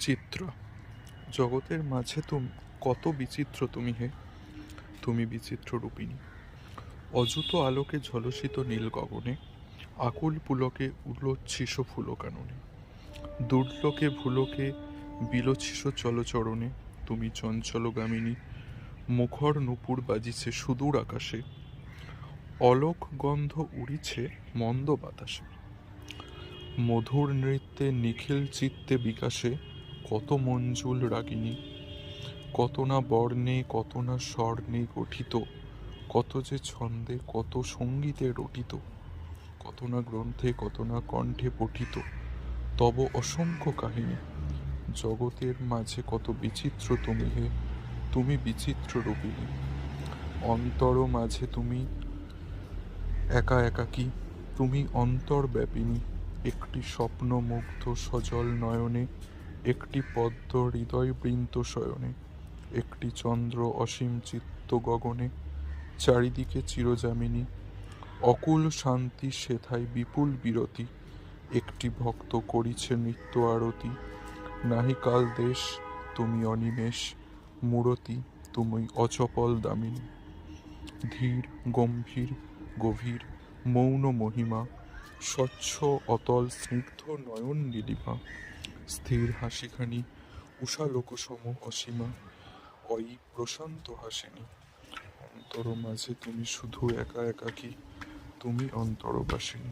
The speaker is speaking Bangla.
বিচিত্রা, জগতের মাঝে তুমি কত বিচিত্র তুমি হে, তুমি বিচিত্র রূপিণী। অযুত আলোকে ঝলসিত নীল গগনে, আকুল পুলকে উলোচ্ছিস ফুল কাননে, দুর্লোকে ভুলোকে বিলোচ্ছিস চলচরণে, তুমি চঞ্চলগামিনী। মুখর নূপুর বাজিছে সুদূর আকাশে, অলোক গন্ধ উড়িছে মন্দ বাতাসে। মধুর নৃত্যে নিখিল চিত্তে বিকাশে, কত মঞ্জুল রাগিনী, কত না বর্ণে কত না স্বর্ণে গঠিত, কত যে ছন্দে কত সঙ্গীতে রটিত, কত না গ্রন্থে কত না কণ্ঠে পঠিত, তব অসংখ্য কাহিনী। জগতের মাঝে কত বিচিত্র তুমি হে, তুমি বিচিত্র রূপিণী। অন্তর মাঝে তুমি একা একাকী, তুমি অন্তর্ব্যাপিনী। একটি স্বপ্নমুগ্ধ সজল নয়নে, একটি পদ্ম হৃদয়বৃন্ত শয়নে, একটি চন্দ্র অসীম চিত্ত গগনে, চারিদিকে চিরযামিনী। অকুল শান্তি সেথায় বিপুল বিরতি, একটি ভক্ত করিছে নৃত্য আরতি। নাহি কাল দেশ তুমি অনিমেষ, মূরতি তুমি অচপল দামিনী। ধীর গম্ভীর গভীর মৌন মহিমা, স্বচ্ছ অতল স্নিগ্ধ নয়ন নীলিমা। স্থির হাসিখানি উষালোকসম অসীমা, অয়ি প্রশান্ত হাসিনী। অন্তর মাঝে তুমি শুধু একা একাকী, তুমি অন্তরবাসিনী।